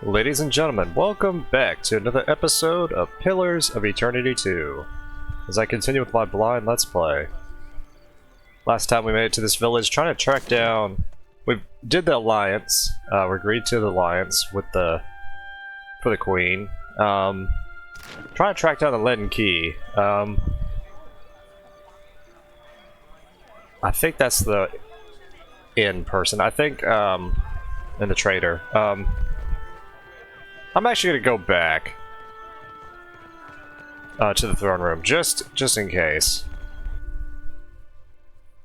Ladies and gentlemen, welcome back to another episode of Pillars of Eternity 2. As I continue with my blind Let's Play. Last time we made it to this village trying to track down... We did the alliance, we agreed to the alliance with for the queen. Trying to track down the leaden key. I think that's the inn person. I think, and the trader. I'm actually gonna go back to the throne room, just in case.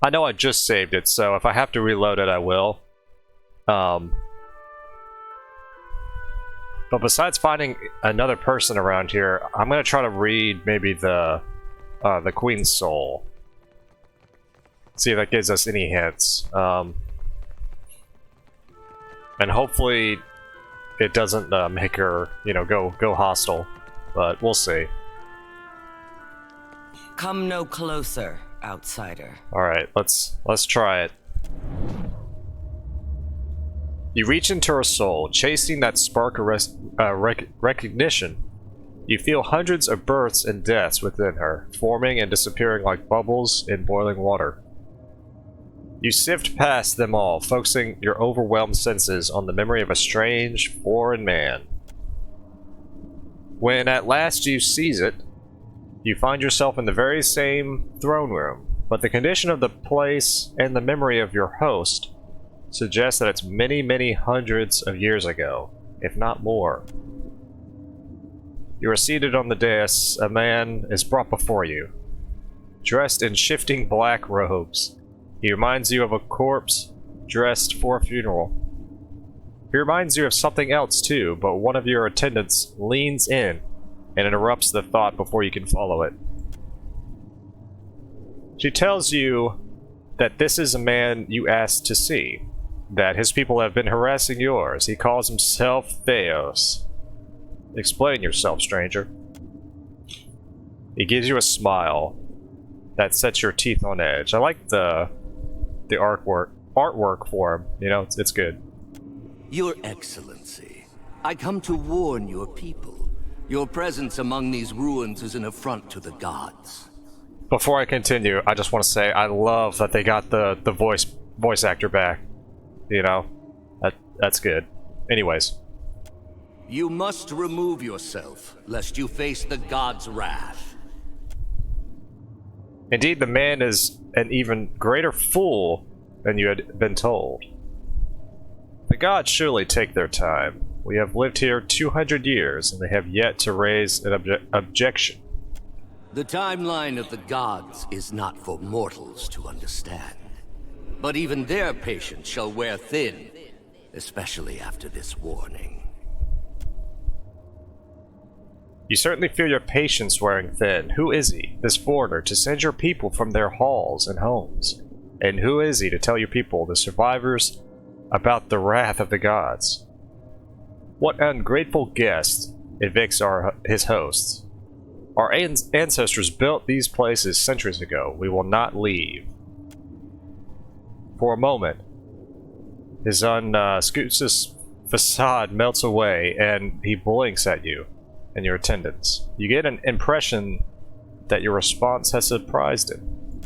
I know I just saved it, so if I have to reload it, I will. But besides finding another person around here, I'm gonna try to read maybe the Queen's Soul. See if that gives us any hints. And hopefully it doesn't make her, you know, go hostile, but we'll see. Come no closer, outsider. All right, let's try it. You reach into her soul, chasing that spark of recognition. You feel hundreds of births and deaths within her, forming and disappearing like bubbles in boiling water. You sift past them all, focusing your overwhelmed senses on the memory of a strange, foreign man. When at last you seize it, you find yourself in the very same throne room, but the condition of the place and the memory of your host suggests that it's many, many hundreds of years ago, if not more. You are seated on the dais. A man is brought before you, dressed in shifting black robes. He reminds you of a corpse dressed for a funeral. He reminds you of something else too, but one of your attendants leans in and interrupts the thought before you can follow it. She tells you that this is a man you asked to see, that his people have been harassing yours. He calls himself Theos. Explain yourself, stranger. He gives you a smile that sets your teeth on edge. I like the artwork for him. You know, it's good. Your Excellency, I come to warn your people. Your presence among these ruins is an affront to the gods. Before I continue, I just want to say I love that they got the voice actor back. You know, that's good. Anyways. You must remove yourself, lest you face the gods' wrath. Indeed, the man is an even greater fool than you had been told. The gods surely take their time. We have lived here 200 years, and they have yet to raise an objection. The timeline of the gods is not for mortals to understand. But even their patience shall wear thin, especially after this warning. You certainly feel your patience wearing thin. Who is he, this foreigner, to send your people from their halls and homes? And who is he to tell your people, the survivors, about the wrath of the gods? What ungrateful guest evicts his hosts? Our ancestors built these places centuries ago. We will not leave. For a moment, his unscrupulous facade melts away, and he blinks at you and your attendants. You get an impression that your response has surprised him.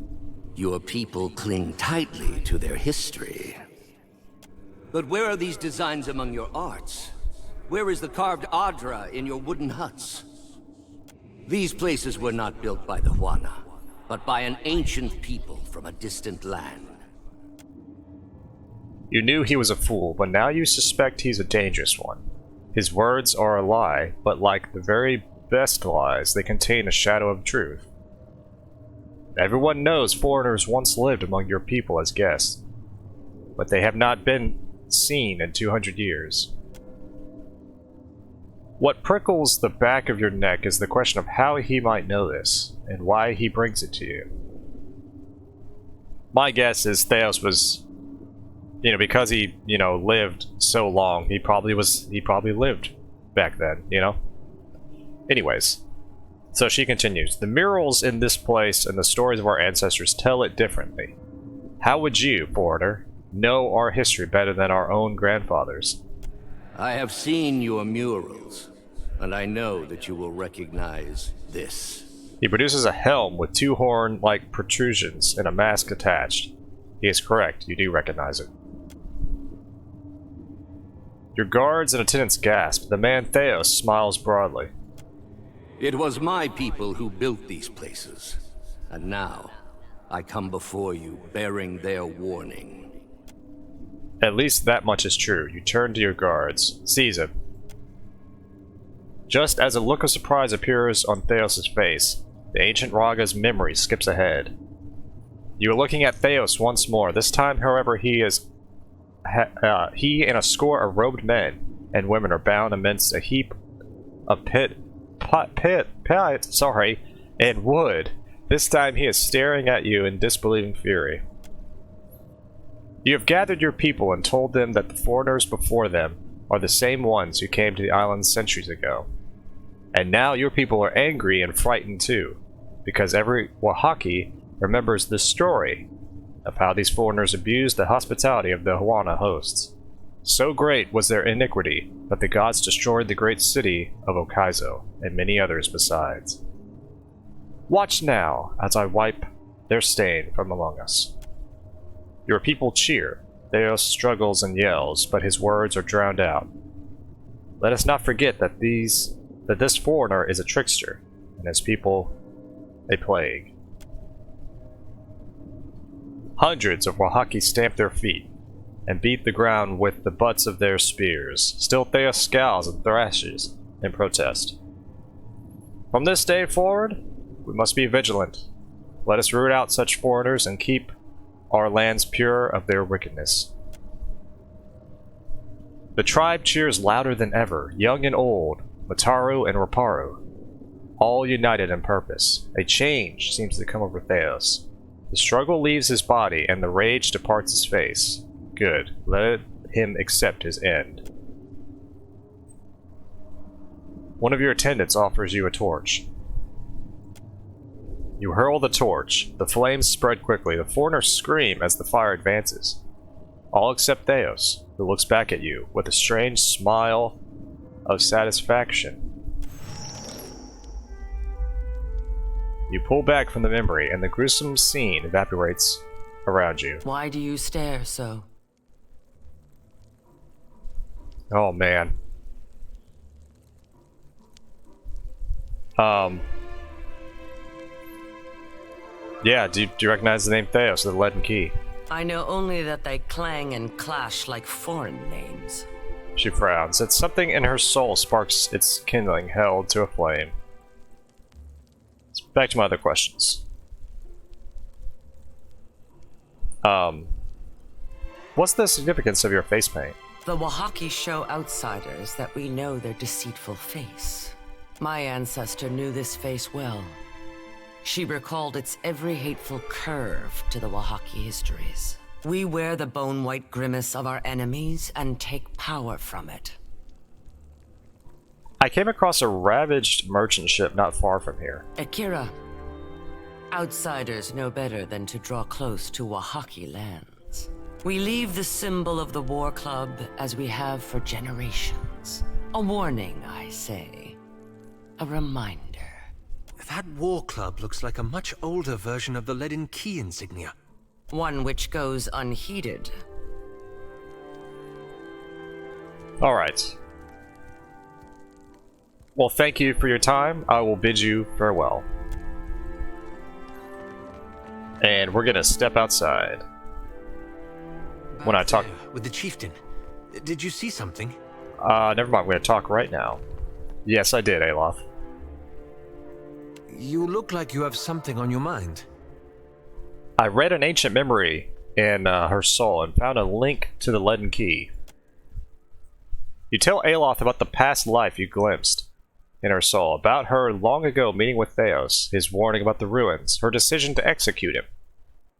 Your people cling tightly to their history. But where are these designs among your arts? Where is the carved Adra in your wooden huts? These places were not built by the Huana, but by an ancient people from a distant land. You knew he was a fool, but now you suspect he's a dangerous one. His words are a lie, but like the very best lies, they contain a shadow of truth. Everyone knows foreigners once lived among your people as guests, but they have not been seen in 200 years. What prickles the back of your neck is the question of how he might know this, and why he brings it to you. My guess is Theos was, you know, because he, you know, lived so long, he probably lived back then, you know? Anyways, so she continues, the murals in this place and the stories of our ancestors tell it differently. How would you, foreigner, know our history better than our own grandfathers? I have seen your murals, and I know that you will recognize this. He produces a helm with two horn-like protrusions and a mask attached. He is correct, you do recognize it. Your guards and attendants gasp. The man Theos smiles broadly. It was my people who built these places, and now I come before you bearing their warning. At least that much is true. You turn to your guards. Seize it. Just as a look of surprise appears on Theos' face, the ancient Raga's memory skips ahead. You are looking at Theos once more. This time, however, he and a score of robed men and women are bound amidst a heap of and wood. This time he is staring at you in disbelieving fury. You have gathered your people and told them that the foreigners before them are the same ones who came to the island centuries ago. And now your people are angry and frightened too, because every Oaxaci remembers the story of how these foreigners abused the hospitality of the Huana hosts. So great was their iniquity that the gods destroyed the great city of Okaizo and many others besides. Watch now as I wipe their stain from among us. Your people cheer. Theos struggles and yells, but his words are drowned out. Let us not forget that this foreigner is a trickster, and his people a plague. Hundreds of Oaxaci stamp their feet and beat the ground with the butts of their spears. Still Theos scowls and thrashes in protest. From this day forward, we must be vigilant. Let us root out such foreigners and keep our lands pure of their wickedness. The tribe cheers louder than ever, young and old, Mataru and Raparu, all united in purpose. A change seems to come over Theos. The struggle leaves his body and the rage departs his face. Good. Let him accept his end. One of your attendants offers you a torch. You hurl the torch. The flames spread quickly. The foreigners scream as the fire advances. All except Theos, who looks back at you with a strange smile of satisfaction. You pull back from the memory, and the gruesome scene evaporates around you. Why do you stare so? Oh, man. Yeah, do you recognize the name Theos, the Leaden Key? I know only that they clang and clash like foreign names. She frowns. It's something in her soul sparks its kindling, held to a flame. Back to my other questions. What's the significance of your face paint? The Oaxaci show outsiders that we know their deceitful face. My ancestor knew this face well. She recalled its every hateful curve to the Oaxaci histories. We wear the bone-white grimace of our enemies and take power from it. I came across a ravaged merchant ship not far from here. Akira. Outsiders know better than to draw close to Oaxaci lands. We leave the symbol of the war club as we have for generations. A warning, I say. A reminder. That war club looks like a much older version of the Leaden Key insignia. One which goes unheeded. Alright. Well, thank you for your time. I will bid you farewell. And we're gonna step outside. When I talk... With the chieftain. Did you see something? Never mind. We're gonna talk right now. Yes, I did, Aloth. You look like you have something on your mind. I read an ancient memory in her soul and found a link to the Leaden Key. You tell Aloth about the past life you glimpsed in her soul, about her long ago meeting with Theos, his warning about the ruins, her decision to execute him,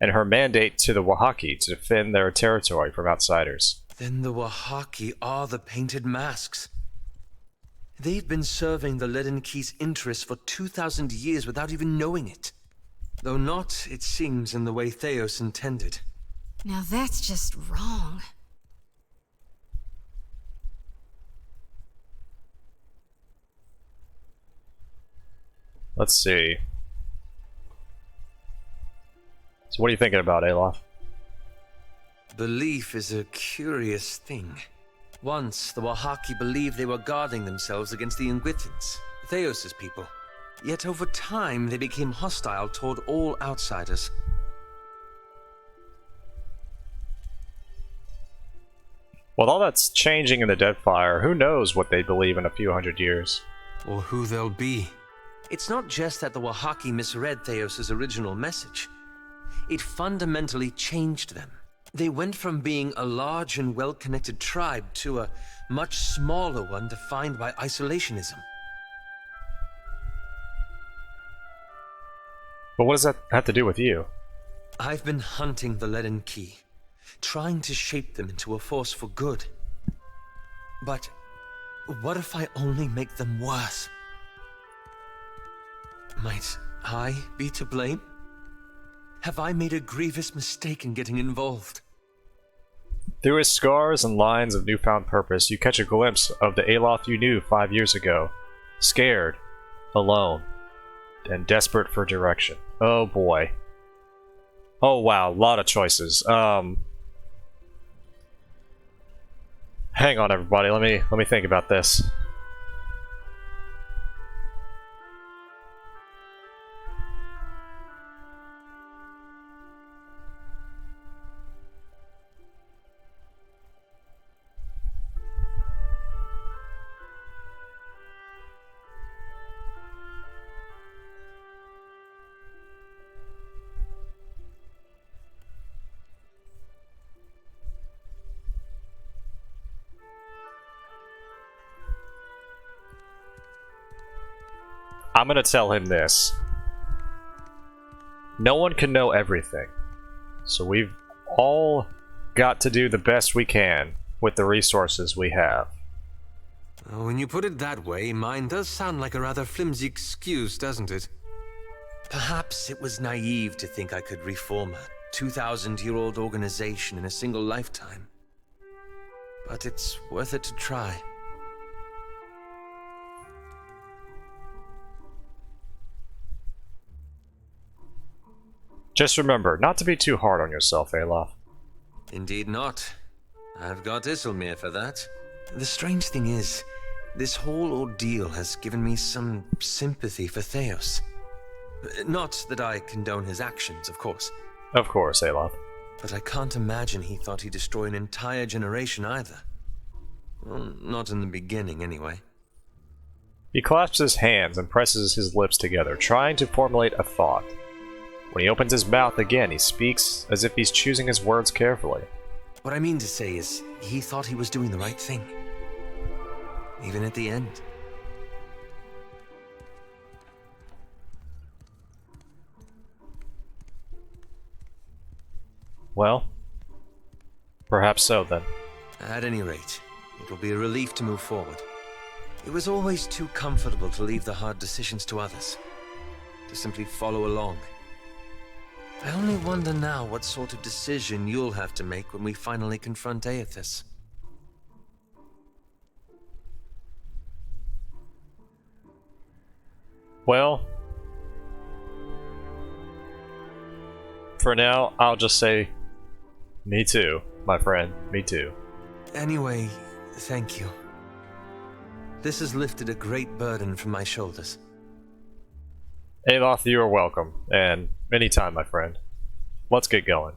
and her mandate to the Oaxaci to defend their territory from outsiders. Then the Oaxaci are the painted masks. They've been serving the Leaden Key's interests for 2,000 years without even knowing it. Though not, it seems, in the way Theos intended. Now that's just wrong. Let's see. So what are you thinking about, Alof? Belief is a curious thing. Once, the Wahaki believed they were guarding themselves against the Ingwithans, Theos' people. Yet over time, they became hostile toward all outsiders. Well, all that's changing in the Deadfire. Who knows what they believe in a few hundred years? Or who they'll be. It's not just that the Wahaki misread Theos' original message. It fundamentally changed them. They went from being a large and well-connected tribe to a much smaller one defined by isolationism. But what does that have to do with you? I've been hunting the Leaden Key, trying to shape them into a force for good. But what if I only make them worse? Might I be to blame? Have I made a grievous mistake in getting involved? Through his scars and lines of newfound purpose, you catch a glimpse of the Alof you knew 5 years ago. Scared, alone, and desperate for direction. Oh boy. Oh wow, a lot of choices. Hang on everybody, let me think about this. I'm gonna tell him this. No one can know everything. So we've all got to do the best we can with the resources we have. When you put it that way, mine does sound like a rather flimsy excuse, doesn't it? Perhaps it was naive to think I could reform a 2,000-year-old organization in a single lifetime. But it's worth it to try. Just remember, not to be too hard on yourself, Alof. Indeed not. I've got Isilmir for that. The strange thing is, this whole ordeal has given me some sympathy for Theos. Not that I condone his actions, of course. Of course, Alof. But I can't imagine he thought he'd destroy an entire generation either. Well, not in the beginning, anyway. He clasps his hands and presses his lips together, trying to formulate a thought. When he opens his mouth again, he speaks as if he's choosing his words carefully. What I mean to say is, he thought he was doing the right thing. Even at the end. Well, perhaps so then. At any rate, it will be a relief to move forward. It was always too comfortable to leave the hard decisions to others. To simply follow along. I only wonder now what sort of decision you'll have to make when we finally confront Aethys. Well, for now, I'll just say, me too, my friend, me too. Anyway, thank you. This has lifted a great burden from my shoulders. Alof, you are welcome, and anytime, my friend. Let's get going.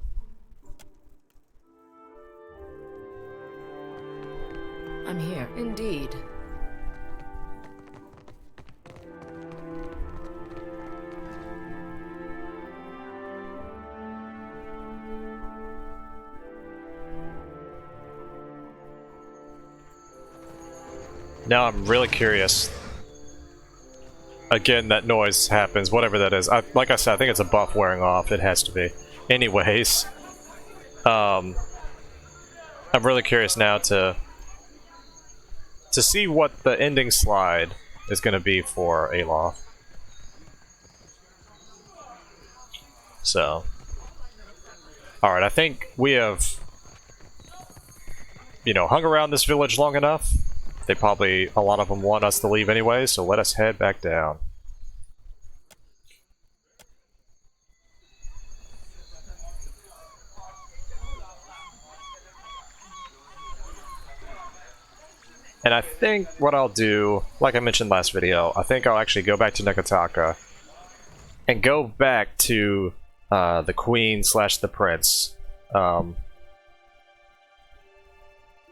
I'm here, indeed. Now I'm really curious. Again, that noise happens, whatever that is. Like I said, I think it's a buff wearing off. It has to be. Anyways, I'm really curious now to see what the ending slide is going to be for Alof. So, alright, I think we have, hung around this village long enough. They probably, a lot of them want us to leave anyway, so let us head back down. And I think what I'll do, like I mentioned last video, I think I'll actually go back to Neketaka and go back to the Queen slash the Prince. And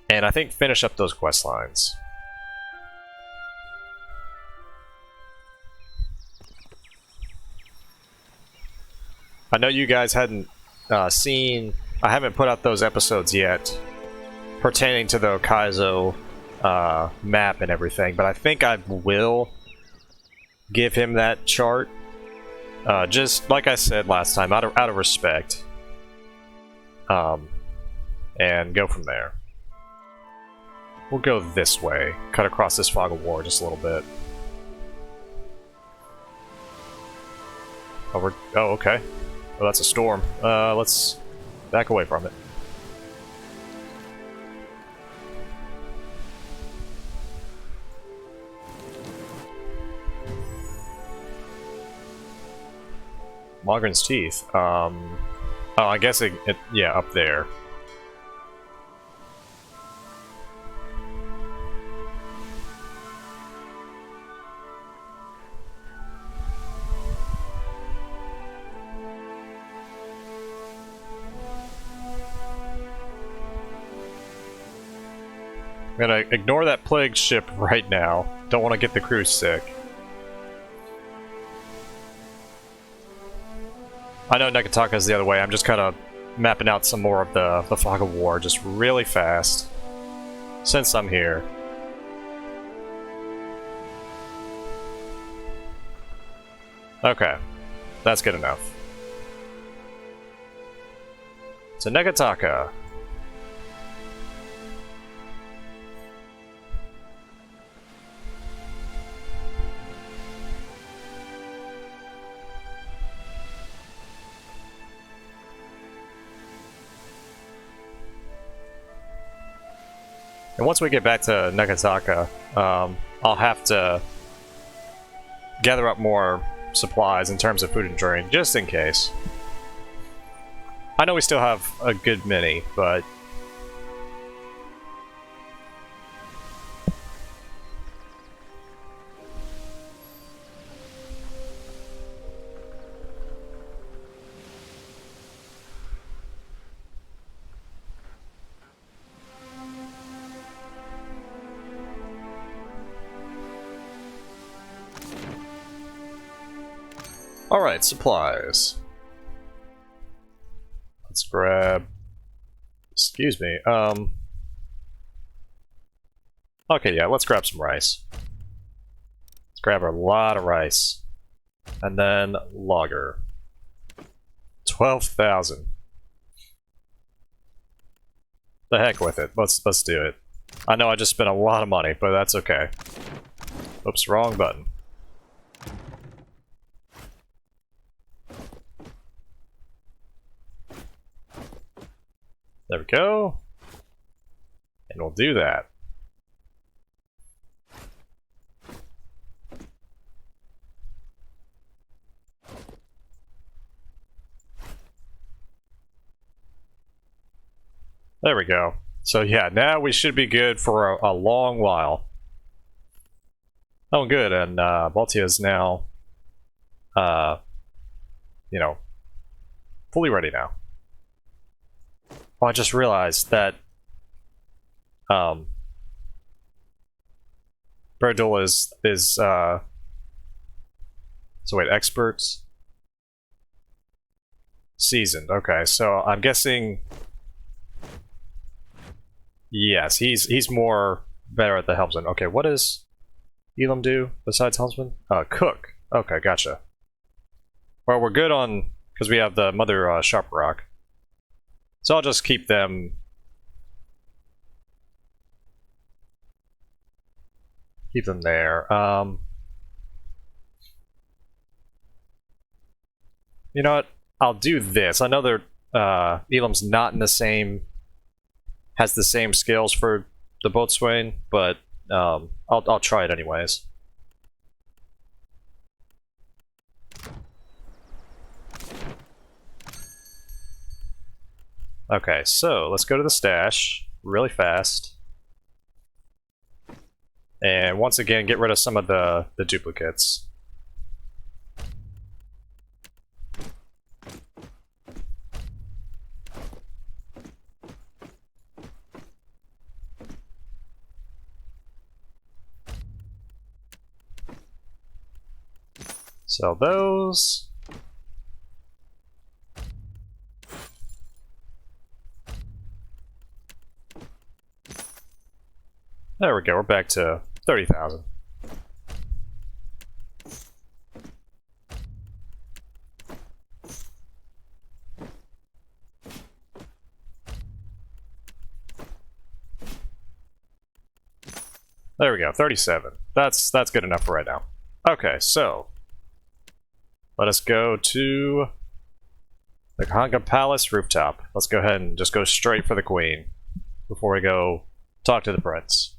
I think finish up those quest lines. I know you guys hadn't seen, I haven't put out those episodes yet pertaining to the Kaizo map and everything, but I think I will give him that chart. Just like I said last time, out of respect. And go from there. We'll go this way. Cut across this fog of war just a little bit. Oh, okay. Oh, that's a storm. Let's back away from it. Mogren's teeth. Oh, I guess yeah, up there. I'm gonna ignore that plague ship right now. Don't want to get the crew sick. I know Neketaka is the other way. I'm just kind of mapping out some more of the fog of war just really fast. Since I'm here. Okay. That's good enough. So Neketaka. And once we get back to Neketaka, I'll have to gather up more supplies in terms of food and drink, just in case. I know we still have a good many, but... Alright, supplies. Let's grab... Excuse me, Okay, yeah, let's grab some rice. Let's grab a lot of rice. And then lager. 12,000. The heck with it. Let's do it. I know I just spent a lot of money, but that's okay. Oops, wrong button. There we go. And we'll do that. There we go. So yeah, now we should be good for a long while. Oh, good, and Baltia is now, you know, fully ready now. Oh, I just realized that Berdul is so wait, experts? Seasoned, okay, so I'm guessing yes, he's more better at the helmsman. Okay, what does Elam do besides helmsman? Cook. Okay, gotcha. Well, we're good on because we have the Mother Sharp Rock. So I'll just keep them. Keep them there. You know what? I'll do this. I know they're Elam's not in the same. Has the same skills for the boatswain, but I'll try it anyways. Okay, so let's go to the stash really fast. And once again, get rid of some of the duplicates. Sell those. There we go, we're back to 30,000. There we go, 37. That's good enough for right now. Okay, so let us go to the Kahanga Palace rooftop. Let's go ahead and just go straight for the Queen before we go talk to the Prince.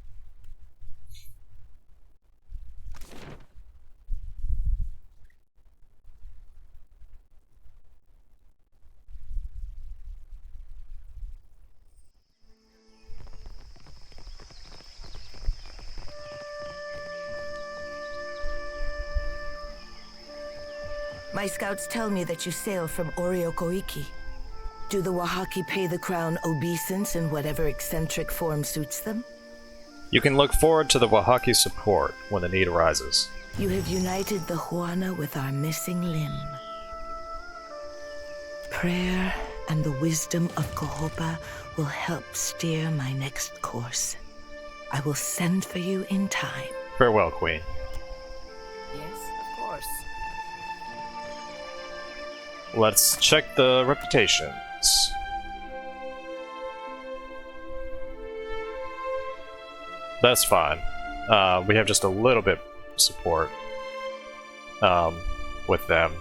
My scouts tell me that you sail from Koīki. Do the Wahaki pay the crown obeisance in whatever eccentric form suits them? You can look forward to the Wahaki support when the need arises. You have united the Huana with our missing limb. Prayer and the wisdom of Kohopa will help steer my next course. I will send for you in time. Farewell, Queen. Yes, of course. Let's check the reputations. That's fine. We have just a little bit of support with them.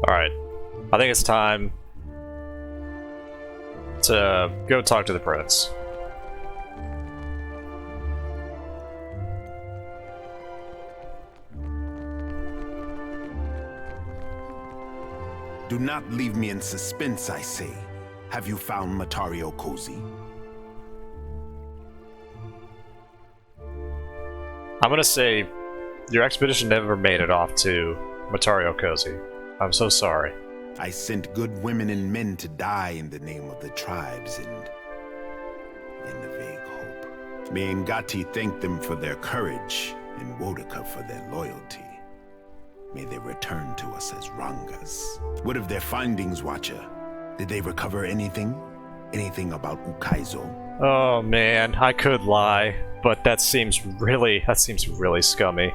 Alright, I think it's time to go talk to the Prince. Do not leave me in suspense, I say. Have you found Matario Kozi? I'm gonna say your expedition never made it off to Matario Kozi. I'm so sorry. I sent good women and men to die in the name of the tribes and in the vague hope. May Ngati thank them for their courage and Wodaka for their loyalty. May they return to us as Rangas. What of their findings, Watcher? Did they recover anything? Anything about Ukaizo? Oh man, I could lie, but that seems really scummy.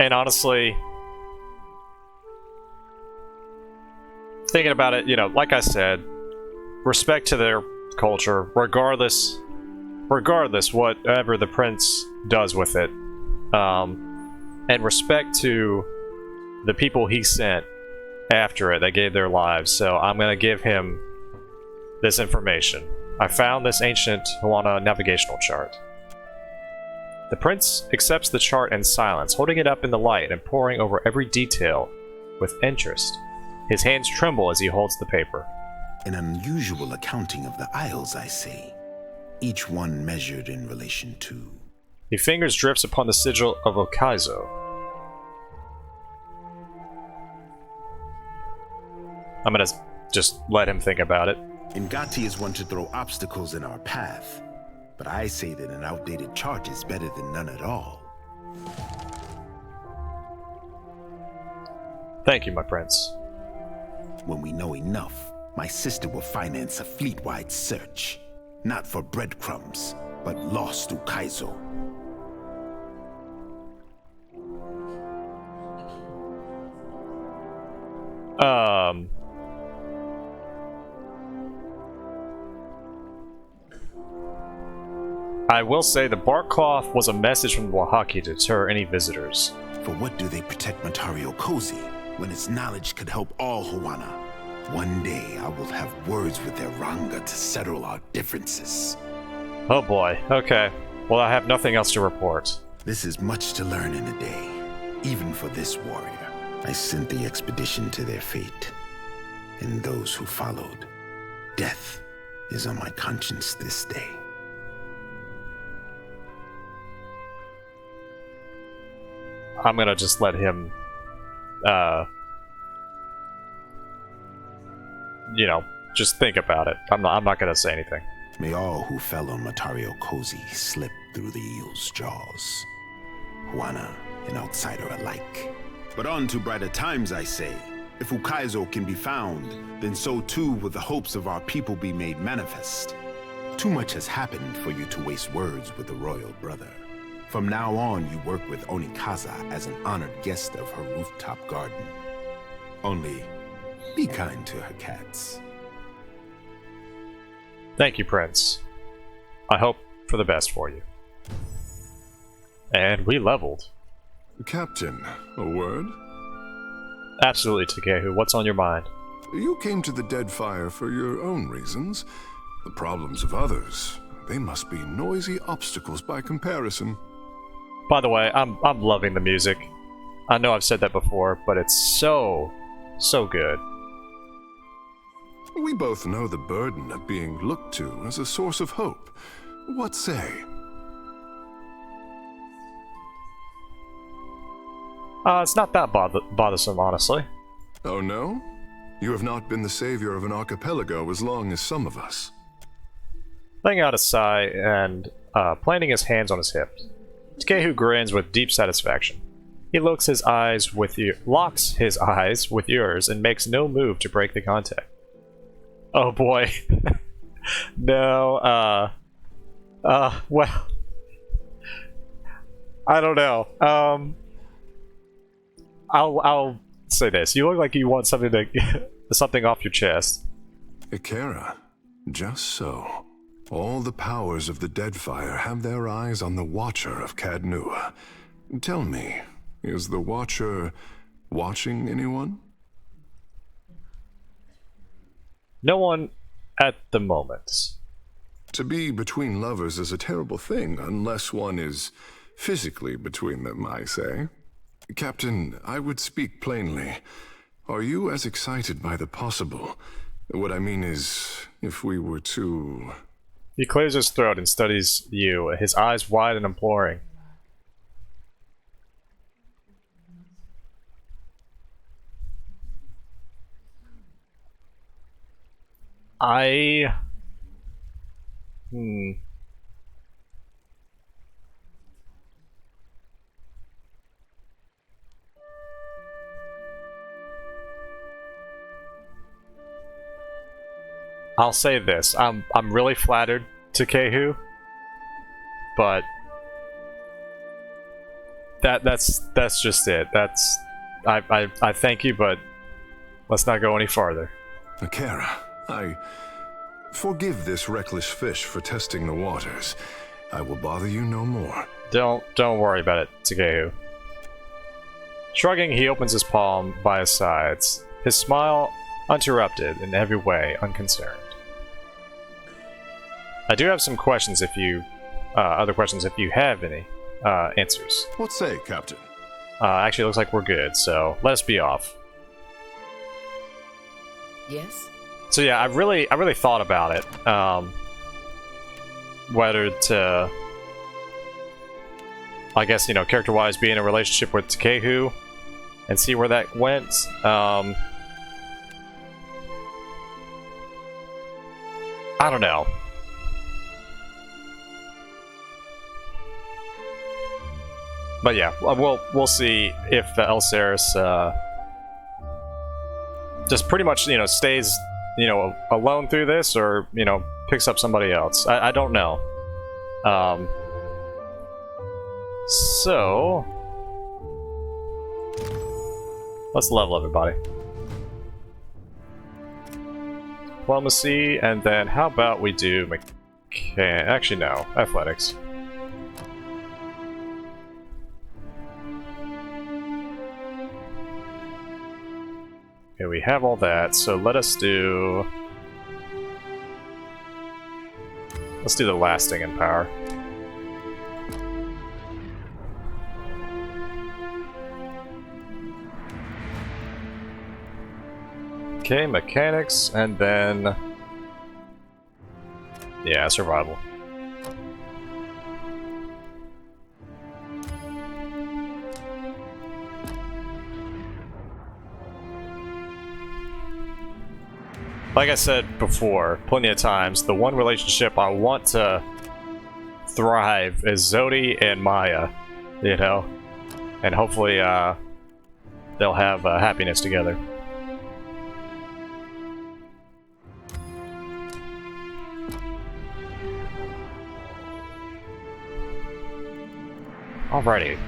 And honestly, thinking about it, you know, like I said, respect to their culture, regardless whatever the Prince does with it, and respect to the people he sent after it that gave their lives. So I'm gonna give him this information. I found this ancient Huana navigational chart. The Prince accepts the chart in silence, holding it up in the light and poring over every detail with interest. His hands tremble as he holds the paper. An unusual accounting of the isles, I say. Each one measured in relation to... He fingers drips upon the sigil of Ukaizo. I'm gonna just let him think about it. Ngati is one to throw obstacles in our path. But I say that an outdated chart is better than none at all. Thank you, my prince. When we know enough, my sister will finance a fleet-wide search. Not for breadcrumbs, but lost to Kaizo. I will say the bark cloth was a message from the Oaxaca to deter any visitors. For what do they protect Matario Kozi when its knowledge could help all Huana? One day I will have words with their Ranga to settle our differences. Oh boy, okay. Well, I have nothing else to report. This is much to learn in a day, even for this warrior. I sent the expedition to their fate, and those who followed. Death is on my conscience this day. I'm gonna just let him, just think about it. I'm not gonna say anything. May all who fell on Matario Kozi slip through the eel's jaws. Huana and outsider alike. But on to brighter times, I say. If Ukaizo can be found, then so too will the hopes of our people be made manifest. Too much has happened for you to waste words with the royal brother. From now on, you work with Onikaza as an honored guest of her rooftop garden. Only, be kind to her cats. Thank you, Prince. I hope for the best for you. And we leveled. Captain, a word? Absolutely, Takehu. What's on your mind? You came to the Deadfire for your own reasons. The problems of others, they must be noisy obstacles by comparison. By the way, I'm loving the music. I know I've said that before, but it's so good. We both know the burden of being looked to as a source of hope. What say? It's not that bothersome, honestly. Oh no? You have not been the savior of an archipelago as long as some of us. Letting out a sigh and planting his hands on his hips, Takehu grins with deep satisfaction. He locks his eyes with yours and makes no move to break the contact. Oh boy. No, well, I don't know. I'll say this. You look like you want something off your chest. Ikera, just so. All the powers of the Deadfire have their eyes on the Watcher of Cadnua. Tell me, is the Watcher watching anyone? No one at the moment. To be between lovers is a terrible thing, unless one is physically between them, I say. Captain, I would speak plainly. Are you as excited by the possible? What I mean is, if we were to... He clears his throat and studies you, his eyes wide and imploring. I'll say this. I'm really flattered, Takehu, but that's just it. I thank you, but let's not go any farther. Ikera, I forgive this reckless fish for testing the waters. I will bother you no more. Don't worry about it, Takehu. Shrugging, he opens his palm by his sides, his smile uninterrupted in every way, unconcerned. I do have some questions if you, other questions if you have any, answers. What say, Captain? Actually, it looks like we're good, so let us be off. Yes? So yeah, I really thought about it, whether to, I guess, character-wise be in a relationship with Takehu, and see where that went. I don't know. But yeah, we'll see if Elsaris just pretty much stays alone through this, or picks up somebody else. I don't know. So let's level everybody. Diplomacy, and then how about we do actually no, athletics. Okay, we have all that, so let's do the lasting in power. Okay, mechanics, and then yeah, survival. Like I said before, plenty of times, the one relationship I want to thrive is Zodi and Maya, you know? And hopefully, they'll have happiness together. Alrighty.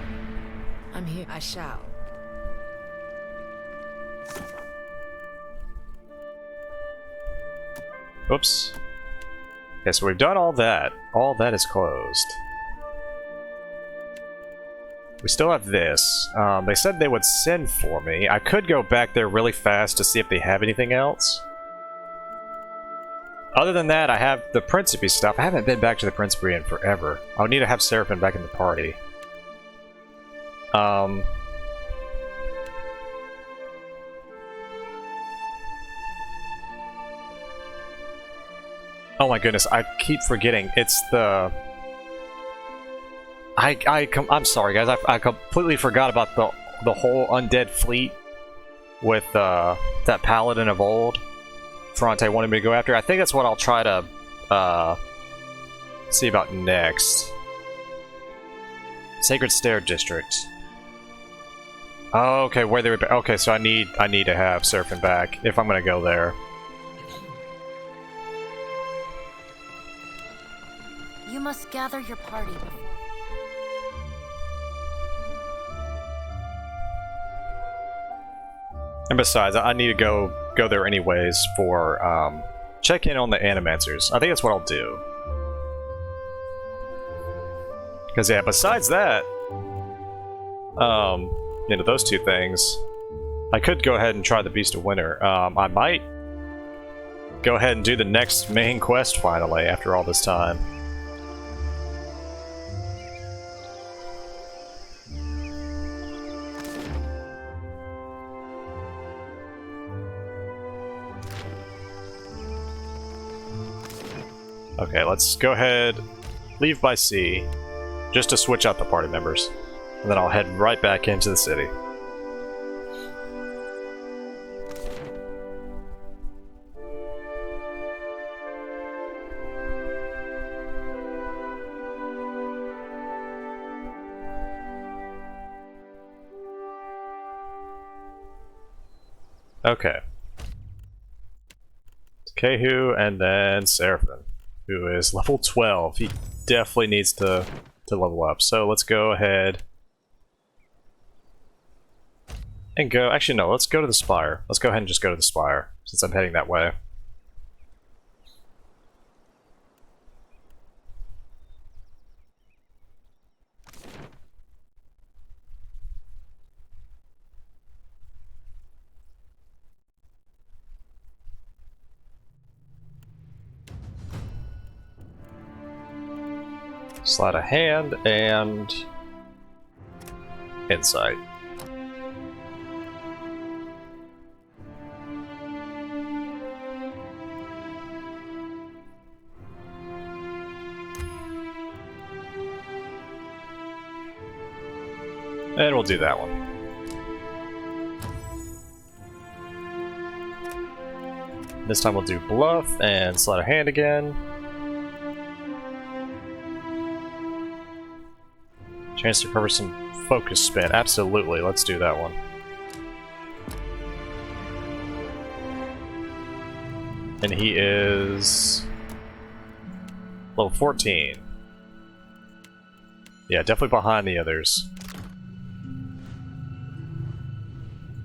I'm here. I shall. Oops. Okay, so we've done all that. All that is closed. We still have this. They said they would send for me. I could go back there really fast to see if they have anything else. Other than that, I have the Principe stuff. I haven't been back to the Principe in forever. I would need to have Seraphim back in the party. Oh my goodness, I keep forgetting. It's the... I'm sorry guys, I completely forgot about the whole undead fleet with that paladin of old Ferrante wanted me to go after. I think that's what I'll try to see about next. Sacred Stair District. Oh, okay, where they were. Okay, so I need to have Seraphim back if I'm gonna go there. You must gather your party before. And besides, I need to go there anyways for check in on the Animancers. I think that's what I'll do. Because yeah, besides that, you know, those two things, I could go ahead and try the Beast of Winter. I might go ahead and do the next main quest finally after all this time. Okay, let's go ahead, leave by sea, just to switch out the party members. And then I'll head right back into the city. Okay. It's Kehu and then Seraphim, who is level 12. He definitely needs to level up. So let's go ahead and go... Actually, no, let's go to the Spire. Let's go ahead and just go to the Spire, since I'm heading that way. Sleight of hand and insight. And we'll do that one. This time we'll do bluff and sleight of hand again. Chance to recover some focus spin. Absolutely, let's do that one. And he is level 14. Yeah, definitely behind the others.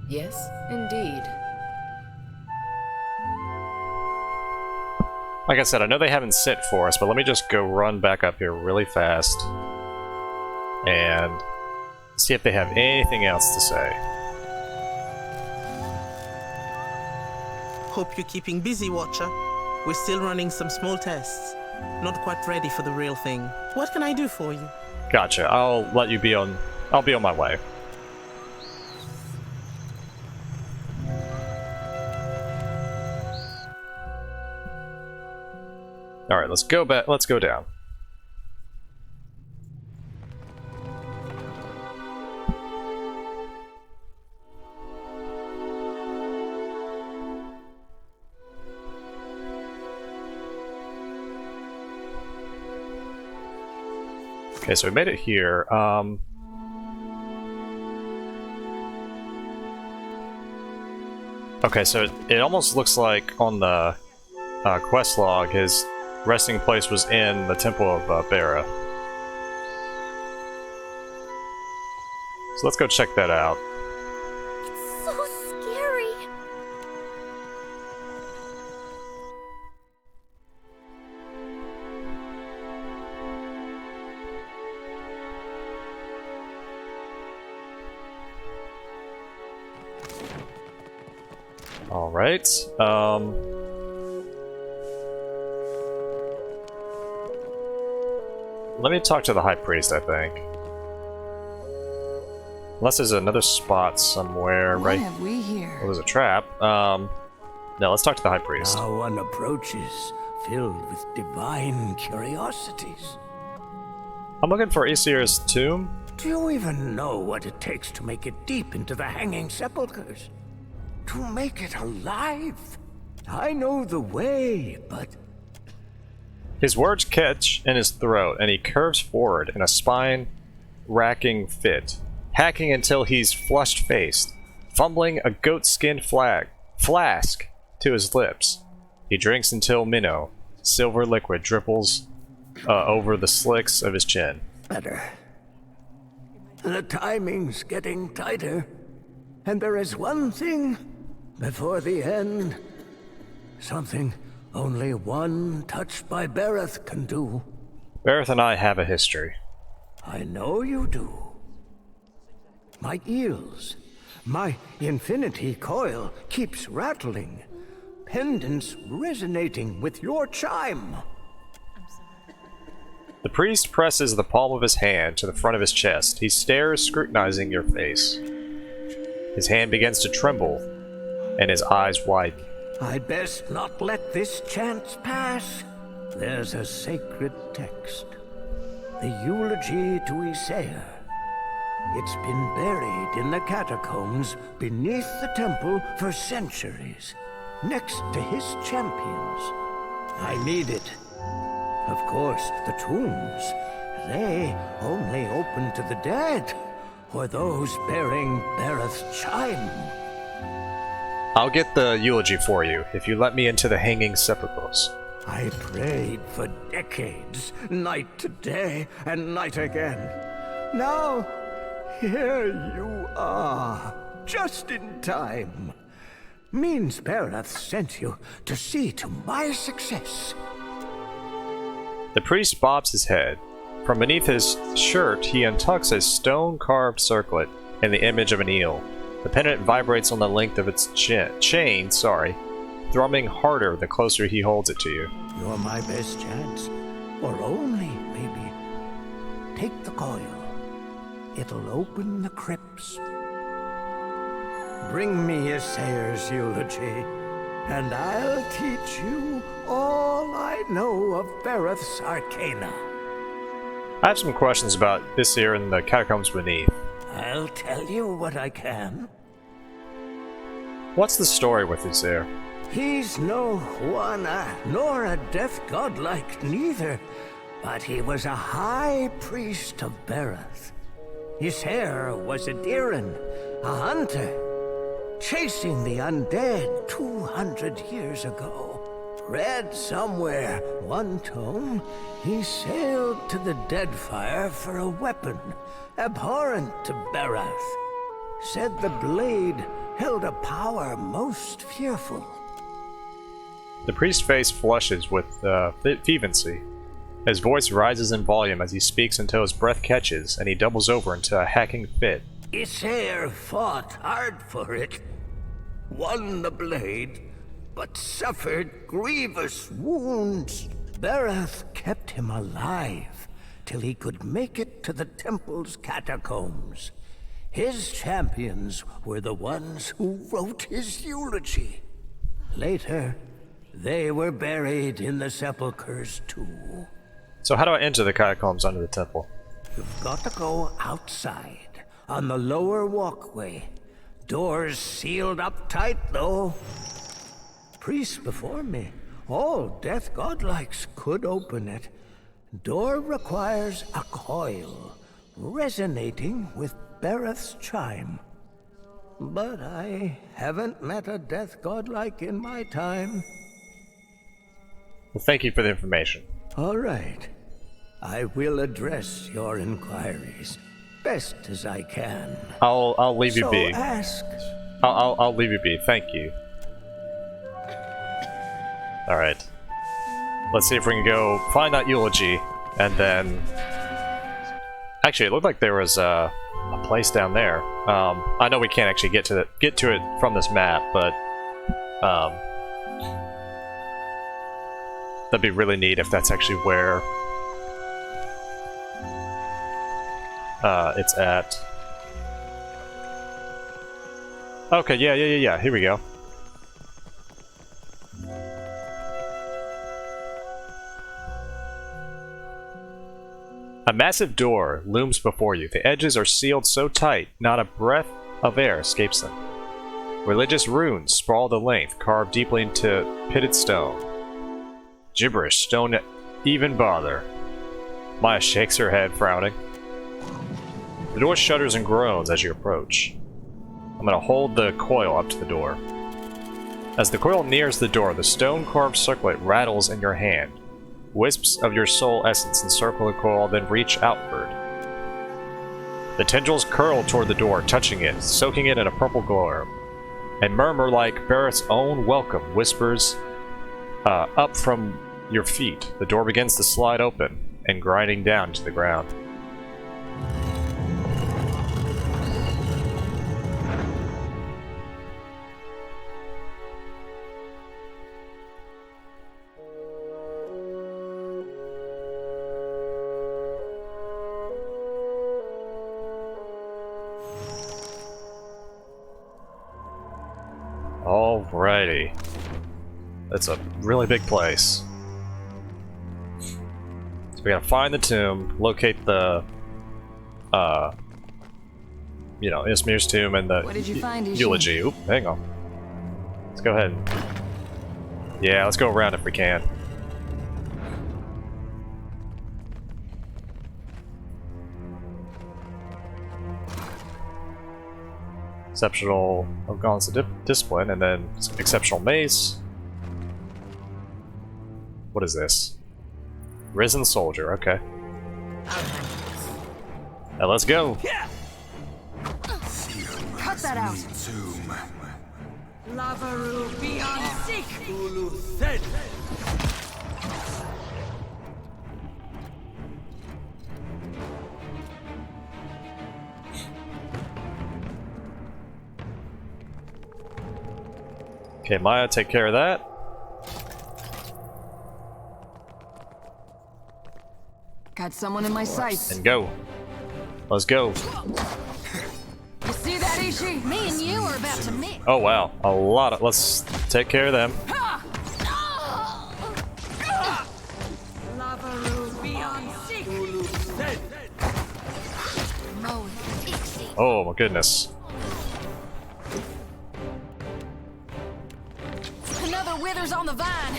Yes, indeed. Like I said, I know they haven't sent for us, but let me just go run back up here really fast and see if they have anything else to say. Hope you're keeping busy, Watcher. We're still running some small tests. Not quite ready for the real thing. What can I do for you? Gotcha. I'll let you be on... I'll be on my way. Alright, let's go back. Let's go down. Okay, so we made it here. Okay, so it almost looks like on the quest log, his resting place was in the Temple of Bera. So let's go check that out. It's so scary. Alright, let me talk to the High Priest, I think. Unless there's another spot somewhere, What right? have we here? Well, there's a trap. No, let's talk to the High Priest. Now one approaches, filled with divine curiosities. I'm looking for Aesir's tomb. Do you even know what it takes to make it deep into the hanging sepulchres? To make it alive? I know the way, but... His words catch in his throat, and he curves forward in a spine-racking fit, hacking until he's flushed-faced, fumbling a goat-skin flask to his lips. He drinks until minnow, silver liquid, dripples over the slicks of his chin. Better. The timing's getting tighter, and there is one thing before the end. Something only one touched by Bereth can do. Bereth and I have a history. I know you do. My eels, my infinity coil keeps rattling. Pendants resonating with your chime. The priest presses the palm of his hand to the front of his chest. He stares, scrutinizing your face. His hand begins to tremble, and his eyes widen. I'd best not let this chance pass. There's a sacred text. The eulogy to Isaiah. It's been buried in the catacombs beneath the temple for centuries, next to his champions. I need it. Of course, the tombs, they only open to the dead, or those bearing Bereth's chime. I'll get the eulogy for you, if you let me into the hanging sepulchres. I prayed for decades, night to day and night again. Now, here you are, just in time. Means Bereth sent you to see to my success. The priest bobs his head. From beneath his shirt, he untucks a stone-carved circlet in the image of an eel. The pendant vibrates on the length of its chain, thrumming harder the closer he holds it to you. You're my best chance. Or only, maybe. Take the coil. It'll open the crypts. Bring me Isaiah's eulogy, and I'll teach you all I know of Bereth's arcana. I have some questions about Aesir and the catacombs beneath. I'll tell you what I can. What's the story with Aesir? He's no Juana, nor a death godlike neither, but he was a high priest of Bereth. His hair was a Diran, a hunter, chasing the undead 200 years ago. read somewhere, one tome, he sailed to the Deadfire for a weapon abhorrent to Berath. Said the blade held a power most fearful. The priest's face flushes with fervency. His voice rises in volume as he speaks until his breath catches and he doubles over into a hacking fit. Issair fought hard for it, won the blade, but suffered grievous wounds. Berath kept him alive till he could make it to the temple's catacombs. His champions were the ones who wrote his eulogy. Later, they were buried in the sepulchres too. So how do I enter the catacombs under the temple? You've got to go outside, on the lower walkway. Doors sealed up tight, though. Priests before me, all death godlikes, could open it. Door requires a coil, resonating with Berath's chime. But I haven't met a death godlike in my time. Well, thank you for the information. All right. I will address your inquiries best as I can. I'll leave you be. Ask. I'll leave you be. Thank you. All right. Let's see if we can go find that eulogy, and then. Actually, it looked like there was a place down there. I know we can't actually get to it from this map, but that'd be really neat if that's actually where it's at. Okay, yeah. Here we go. A massive door looms before you. The edges are sealed so tight, not a breath of air escapes them. Religious runes sprawl the length, carved deeply into pitted stone. Gibberish, don't even bother. Maya shakes her head, frowning. The door shudders and groans as you approach. I'm gonna hold the coil up to the door. As the coil nears the door, the stone-carved circlet rattles in your hand. Wisps of your soul essence encircle the coil, then reach outward. The tendrils curl toward the door, touching it, soaking it in a purple glow. A murmur like Berath's own welcome whispers up from your feet. The door begins to slide open and grinding down to the ground. Alrighty. That's a really big place. So we gotta find the tomb, locate the, Ismir's tomb and the What did you find, eulogy. Oop, hang on. Let's go ahead and... Yeah, let's go around if we can. Exceptional Algon's discipline, and then exceptional mace. What is this? Risen soldier, okay. Now let's go. Cut that out. Lavaru beyond seek. Okay, Maya, take care of that. Got someone in my sights. And go. Let's go. You see that, Ishi? Me and you are about to meet. Oh wow, a lot of... Let's take care of them. Lavaru beyond seek. Oh my goodness. Another withers on the vine.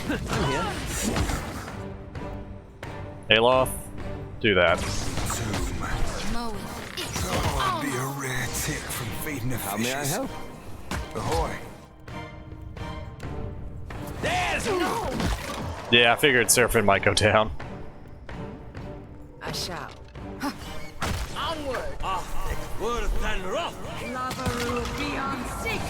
Aloth, do that. Be a rare tick from feeding the fishes. How may I help? Ahoy. There's no. Yeah, I figured Seraphim might go down. I shall. Onward! Worse than rough! Lavaru beyond seek!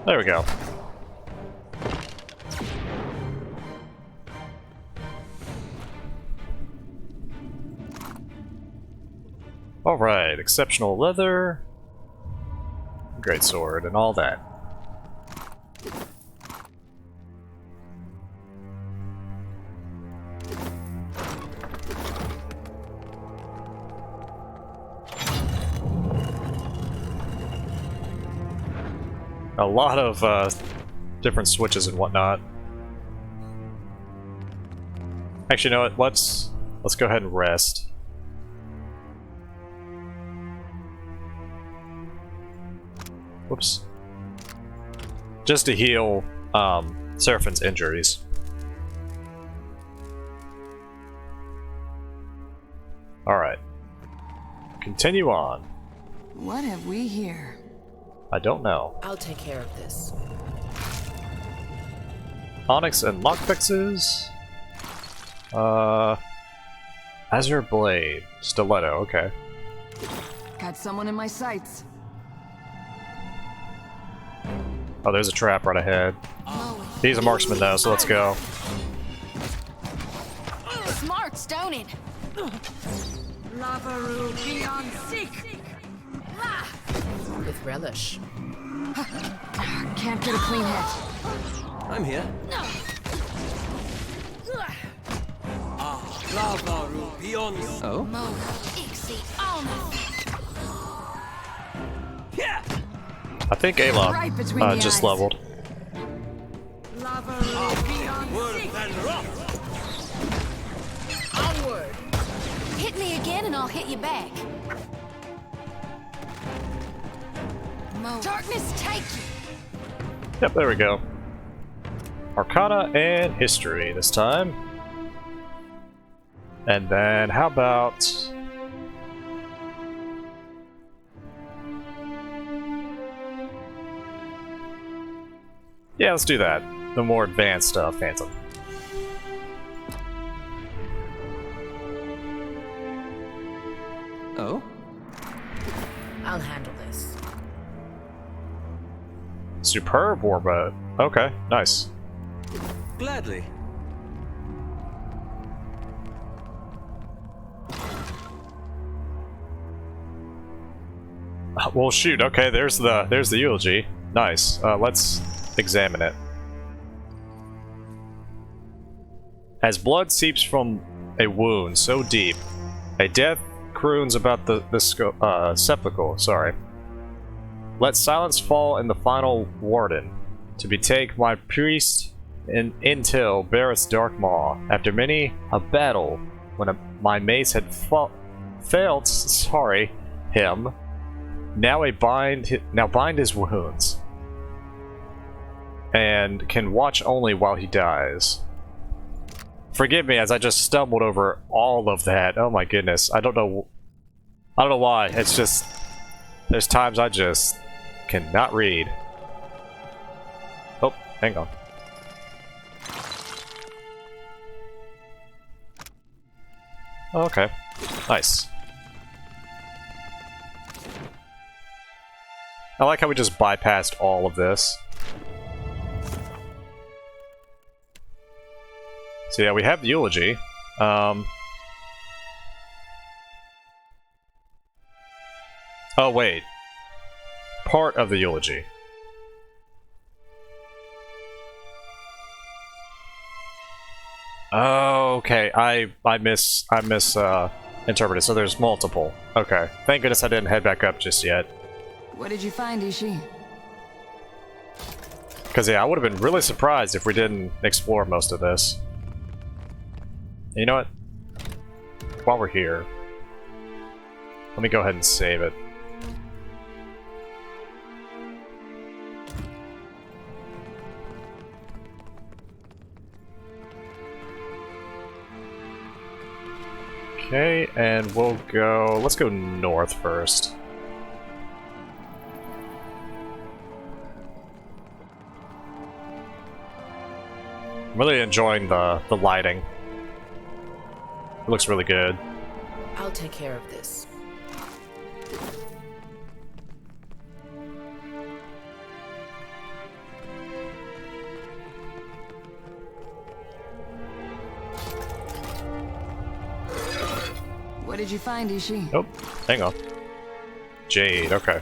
There we go. Alright, exceptional leather, great sword, and all that. A lot of different switches and whatnot. Actually, you know what? Let's go ahead and rest. Whoops. Just to heal Seraphin's injuries. Alright. Continue on. What have we here? I don't know. I'll take care of this. Onyx and lockpicks. Azure Blade. Stiletto, okay. Got someone in my sights. Oh, there's a trap right ahead. He's a marksman though, so let's go. Smart stoning. Lavaru beyond seek. With relish. Can't get a clean hit. I'm here. Lavaru beyond. Oh? I think Ayla Right between the just eyes. leveled. Lavaru beyond Worse seek. than rough! Onward. Hit me again and I'll hit you back. Darkness, take you. Yep, there we go. Arcana and history this time. And then how about... yeah, let's do that. The more advanced Phantom. Oh? I'll handle this. Superb warbird. Okay, nice. Gladly. Well, shoot. Okay, there's the eulogy. Nice. Let's examine it. As blood seeps from a wound so deep, a death croons about the sepulchre. Sorry. Let silence fall in the final warden. To betake my priest until Barrett's dark maw. After many a battle, when my mace had failed, sorry, him. Now bind his wounds, and can watch only while he dies. Forgive me as I just stumbled over all of that. Oh my goodness, I don't know why. It's just there's times I just cannot read. Oh, hang on. Okay, nice. I like how we just bypassed all of this. So yeah, we have the eulogy. Oh wait. Part of the eulogy. Oh, okay. I misinterpreted. So there's multiple. Okay. Thank goodness I didn't head back up just yet. What did you find, Ishi? Because, yeah, I would have been really surprised if we didn't explore most of this. You know what? While we're here, let me go ahead and save it. Okay, and we'll go... let's go north first. I'm really enjoying the lighting. It looks really good. I'll take care of this. What did you find, Ishi? Oh, hang on. Jade, okay.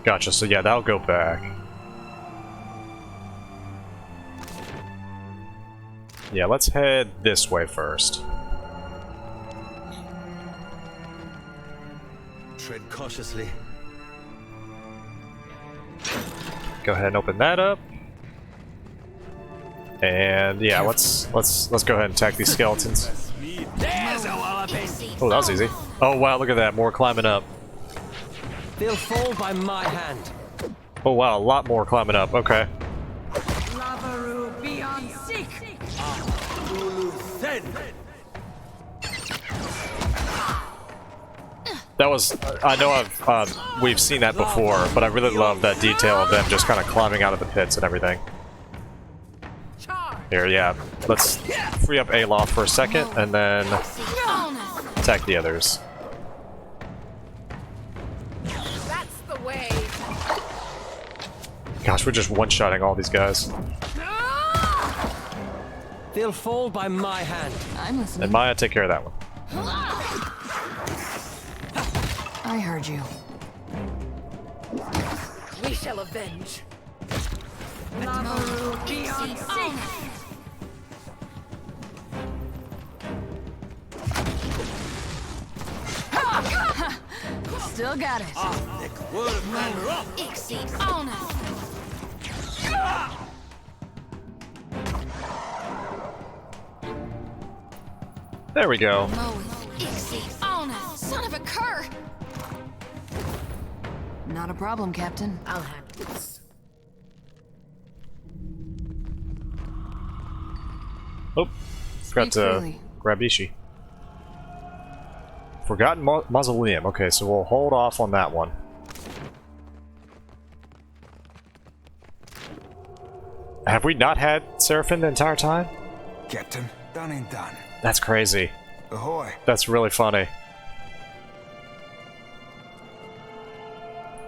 Gotcha, so yeah, that'll go back. Yeah, let's head this way first. Tread cautiously. Go ahead and open that up. And yeah, let's go ahead and attack these skeletons. Oh, that was easy. Oh wow, look at that, more climbing up. They'll fall by my hand. Oh wow, a lot more climbing up. Okay. That was, I know we've seen that before, but I really love that detail of them just kind of climbing out of the pits and everything. Here, yeah, let's free up Aloth for a second, and then attack the others. That's the way. Gosh, we're just one-shotting all these guys. They'll fall by my hand. I'm listening. And Maya, take care of that one. I heard you. We shall avenge. Still got it. Exceed honor. There we go. Exceed honor. Son of a cur. Not a problem, Captain. I'll handle this. Oh, forgot to freely. grab Ishi. Forgotten Mausoleum. Okay, so we'll hold off on that one. Have we not had Seraphim the entire time? Captain, done and done. That's crazy. Ahoy. That's really funny.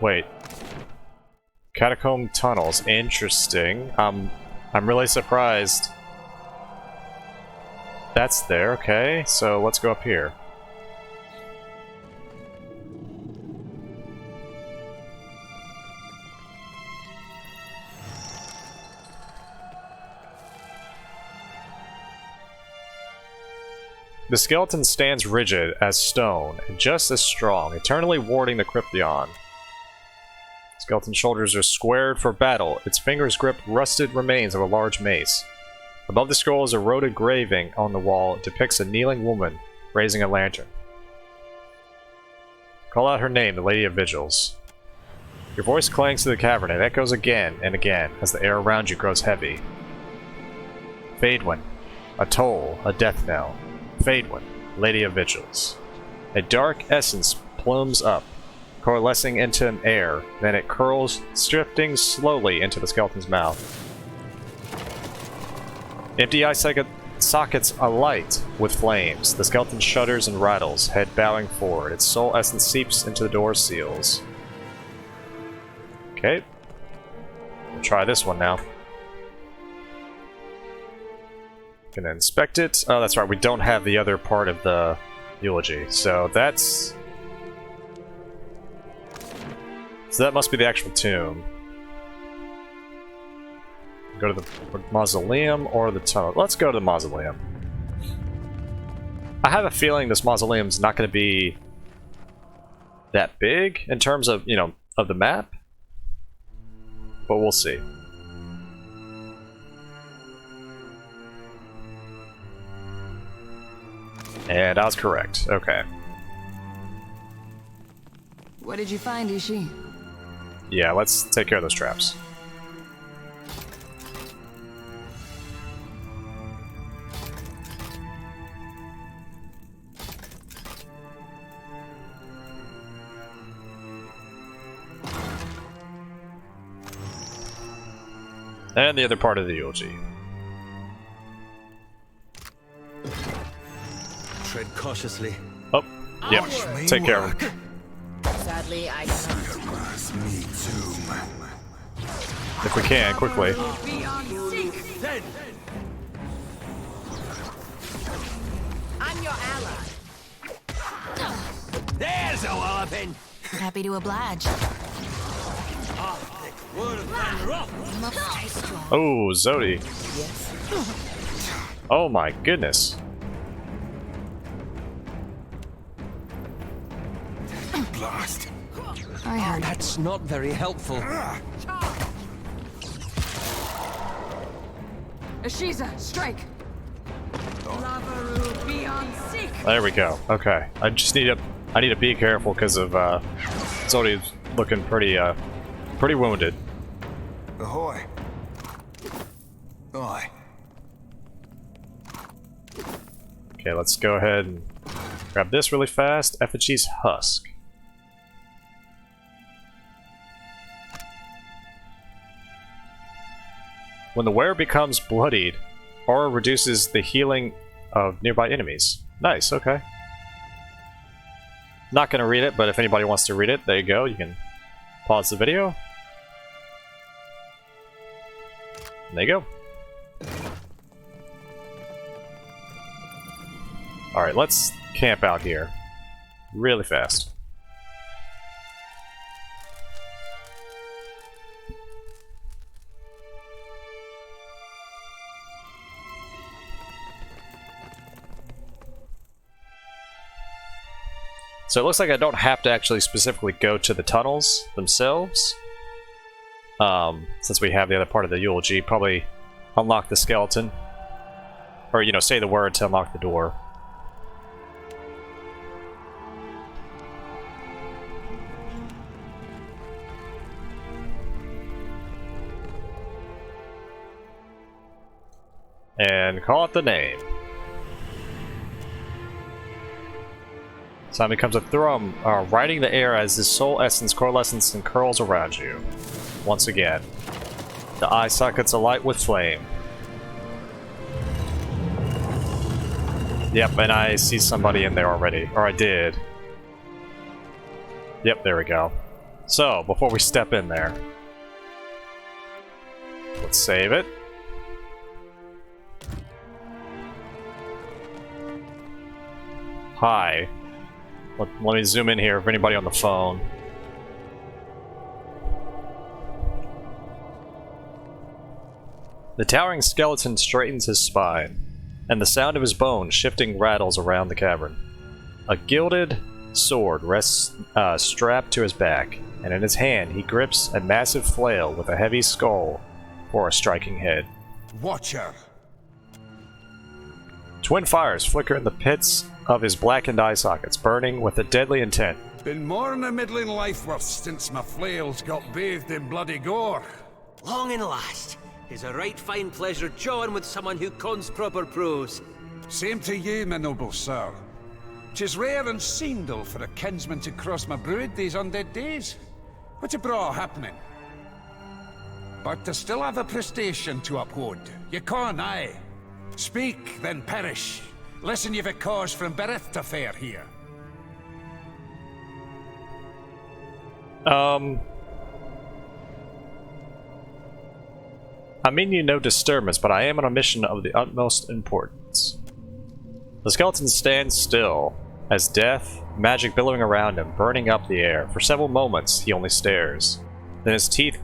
Wait. Catacomb tunnels. Interesting. I'm really surprised. That's there, okay. So let's go up here. The skeleton stands rigid as stone, and just as strong, eternally warding the Cryption. Skeleton's shoulders are squared for battle, its fingers grip rusted remains of a large mace. Above the skull is a eroded graving on the wall. It depicts a kneeling woman raising a lantern. Call out her name, the Lady of Vigils. Your voice clangs through the cavern and echoes again and again as the air around you grows heavy. Faedwin. A toll, a death knell. Faedwin, Lady of Vigils. A dark essence plumes up, coalescing into an air, then it curls, drifting slowly into the skeleton's mouth. Empty eye sockets alight with flames. The skeleton shudders and rattles, head bowing forward. Its soul essence seeps into the door seals. Okay. We'll try this one now. Gonna inspect it. Oh, that's right, we don't have the other part of the eulogy. So that's... So that must be the actual tomb. Go to the mausoleum or the tunnel. Let's go to the mausoleum. I have a feeling this mausoleum's not going to be that big in terms of, you know, of the map. But we'll see. And I was correct. Okay. What did you find, Ishi? Yeah, let's take care of those traps. And the other part of the eulogy. Tread cautiously. Oh, yep. Take care of him. Sadly, I cannot. If we can, quickly. I'm your ally. There's a walloping! Happy to oblige. Oh, Zodi. Oh my goodness. Blast. I heard it. That's not very helpful. Ashiza, strike. Lavaru, beyond seek. There we go. Okay. I need to be careful because of Zodi's looking pretty wounded. Ahoy. Aye. Okay, let's go ahead and grab this really fast. Effigy's husk. When the wearer becomes bloodied, aura reduces the healing of nearby enemies. Nice, okay. Not gonna read it, but if anybody wants to read it, there you go. You can pause the video. There you go. Alright, let's camp out here. Really fast. So it looks like I don't have to actually specifically go to the tunnels themselves. Since we have the other part of the eulogy, probably unlock the skeleton. Or, you know, say the word to unlock the door. And call it the name. Time becomes a thrum, riding the air as his soul essence coalesces and curls around you. Once again. The eye sockets alight with flame. Yep, and I see somebody in there already. Or I did. Yep, there we go. So, before we step in there, let's save it. Hi. Let me zoom in here for anybody on the phone. The towering skeleton straightens his spine, and the sound of his bones shifting rattles around the cavern. A gilded sword rests strapped to his back, and in his hand he grips a massive flail with a heavy skull for a striking head. Watcher. Twin fires flicker in the pits of his blackened eye sockets, burning with a deadly intent. Been more than a middling life worth since my flails got bathed in bloody gore. Long and last. Is a right fine pleasure jawing with someone who cons proper prose. Same to you, my noble sir. 'Tis rare and seendal for a kinsman to cross my brood these undead days. What's a braw happening? But to still have a prestation to uphold. You con, aye. Speak, then perish. Listen, you've a cause from birth to fare here. I mean you no disturbance, but I am on a mission of the utmost importance. The skeleton stands still, as death, magic billowing around him, burning up the air. For several moments, he only stares. Then his teeth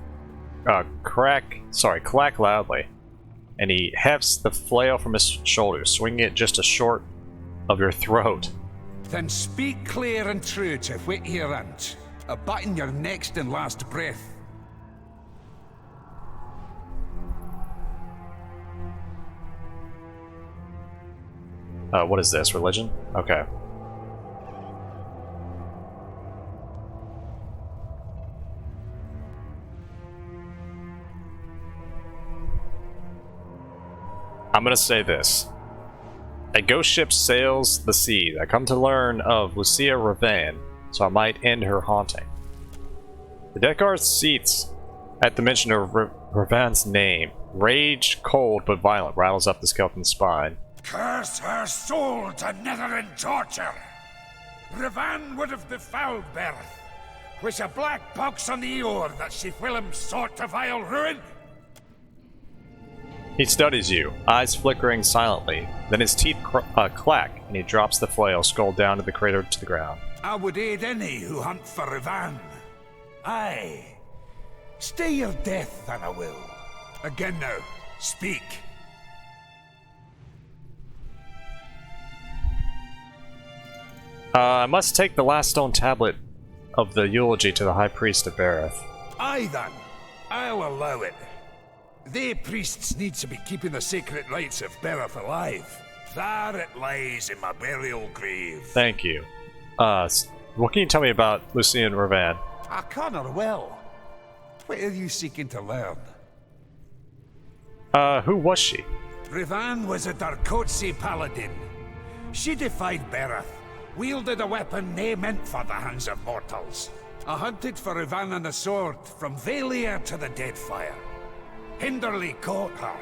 clack loudly, and he hefts the flail from his shoulder, swinging it just a short of your throat. Then speak clear and true to what you rant, a button your next and last breath. What is this? Religion? Okay. I'm gonna say this. A ghost ship sails the sea. I come to learn of Lucia Ravan, so I might end her haunting. The Death Guard seats at the mention of Ravan's name. Rage, cold but violent, rattles up the skeleton's spine. Curse her soul to nether and torture! Revan would have befouled birth, which a black pox on the ear that she whilom sought to vile ruin. He studies you, eyes flickering silently. Then his teeth clack, and he drops the flail, skull down to the crater to the ground. I would aid any who hunt for Revan. Aye. Stay your death, than I will. Again now, speak. I must take the last stone tablet of the eulogy to the High Priest of Bareth. Aye then, I'll allow it. They priests need to be keeping the sacred rites of Bareth alive. There it lies in my burial grave. Thank you. What can you tell me about Lucian Revan? I connor well. What are you seeking to learn? Who was she? Revan was a Darkotsi paladin. She defied Bareth, wielded a weapon nae meant for the hands of mortals. I hunted for Revan and the sword from Valia to the Deadfire. Hinderly caught her,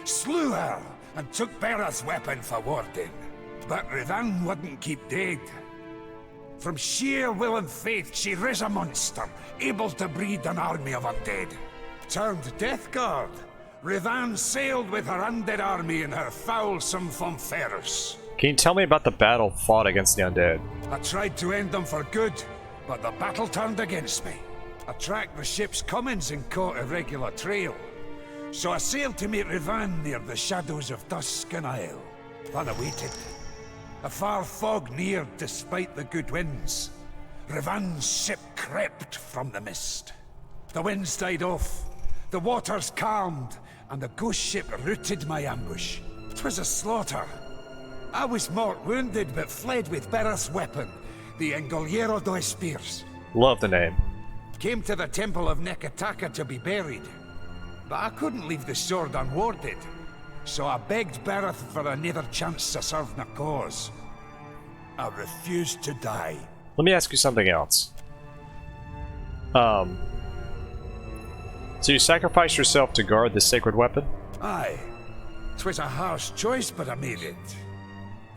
slew her, and took Bareth's weapon for warding. But Revan wouldn't keep dead. From sheer will and faith, she riz a monster, able to breed an army of undead. Turned Death Guard, Revan sailed with her undead army in her foulsome Fonferus. Can you tell me about the battle fought against the undead? I tried to end them for good, but the battle turned against me. I tracked the ship's comings and caught a regular trail. So I sailed to meet Revan near the shadows of Dusk Isle. Then I waited. A far fog neared despite the good winds. Revan's ship crept from the mist. The winds died off, the waters calmed, and the ghost ship routed my ambush. 'Twas a slaughter. I was mort wounded, but fled with Bareth's weapon, the Engoliero dos Spears. Love the name. Came to the temple of Neketaka to be buried. But I couldn't leave the sword unwarded, so I begged Bareth for another chance to serve my cause. I refused to die. Let me ask you something else. So you sacrificed yourself to guard this sacred weapon? Aye. 'Twas a harsh choice, but I made it.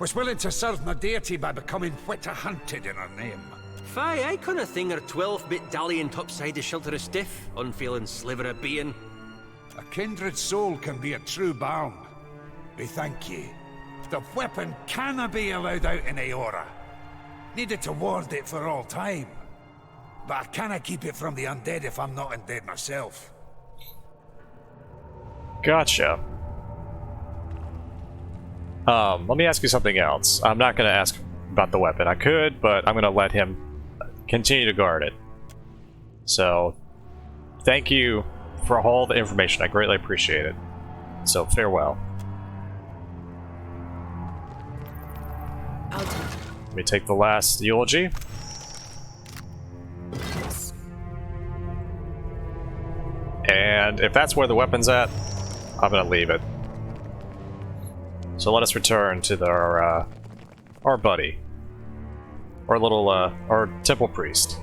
Was willing to serve my deity by becoming whit hunted in her name. Fie, I canna thing her 12-bit dallying topside to shelter a stiff, unfailing sliver of being. A kindred soul can be a true balm. We thank ye. The weapon canna be allowed out in Aora. Needed to ward it for all time. But I canna keep it from the undead if I'm not undead myself. Gotcha. Let me ask you something else. I'm not going to ask about the weapon. I could, but I'm going to let him continue to guard it. So, thank you for all the information. I greatly appreciate it. So, farewell. Let me take the last eulogy. And if that's where the weapon's at, I'm going to leave it. So let us return to our buddy. Our little, our temple priest.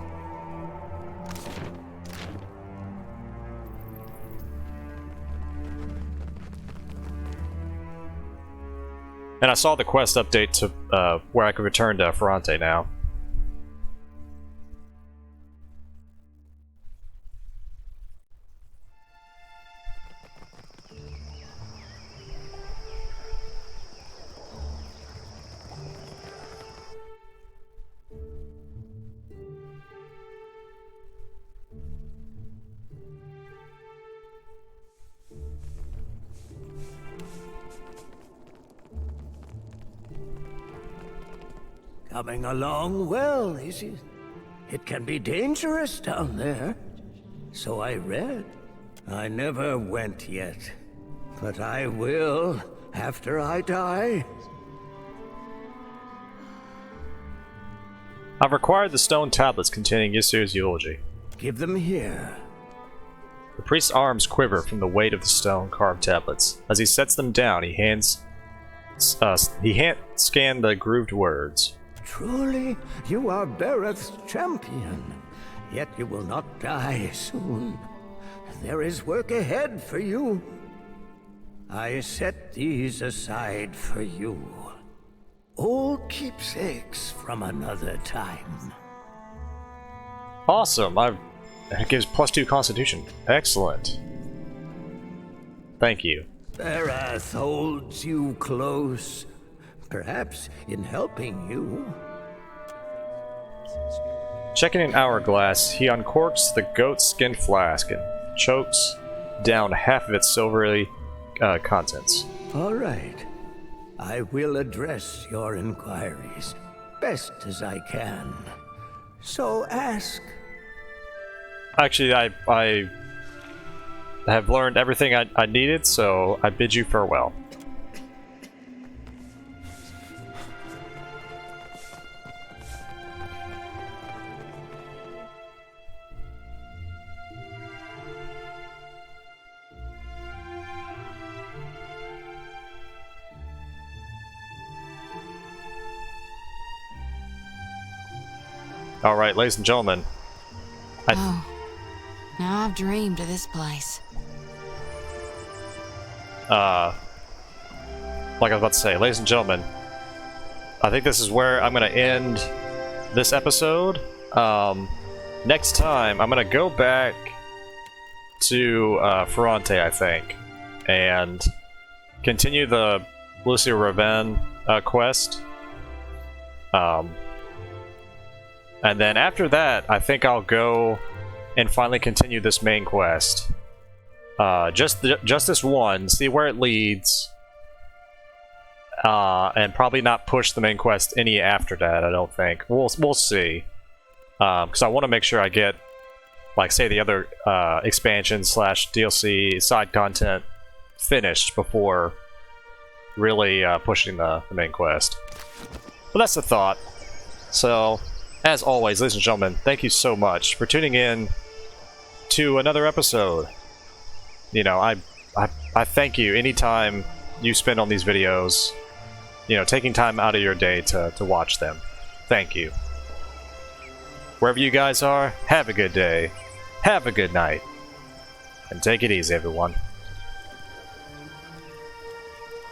And I saw the quest update to where I could return to Ferrante now. Coming along well, is it? It can be dangerous down there. So I read. I never went yet. But I will after I die. I've required the stone tablets containing Yasuo's eulogy. Give them here. The priest's arms quiver from the weight of the stone carved tablets. As he sets them down, he hands scan the grooved words. Truly, you are Bareth's champion. Yet you will not die soon. There is work ahead for you. I set these aside for you. Old keepsakes from another time. Awesome. It gives +2 Constitution. Excellent. Thank you. Berath holds you close, perhaps in helping you. Checking an hourglass, he uncorks the goat skin flask and chokes down half of its silvery contents. All right. I will address your inquiries best as I can. So ask. Actually, I have learned everything I needed, so I bid you farewell. Alright, ladies and gentlemen. Oh, now I've dreamed of this place. Like I was about to say, ladies and gentlemen, I think this is where I'm going to end this episode. Next time, I'm going to go back to Ferrante, I think, and continue the Lucia Raven quest. And then after that, I think I'll go and finally continue this main quest. Just this one, see where it leads. And probably not push the main quest any after that, I don't think. We'll see. Because I want to make sure I get, like, say, the other expansion / DLC side content finished before really pushing the main quest. But that's the thought. So, as always, ladies and gentlemen, thank you so much for tuning in to another episode. You know, I thank you anytime you spend on these videos, you know, taking time out of your day to watch them. Thank you. Wherever you guys are, have a good day, have a good night, and take it easy, everyone.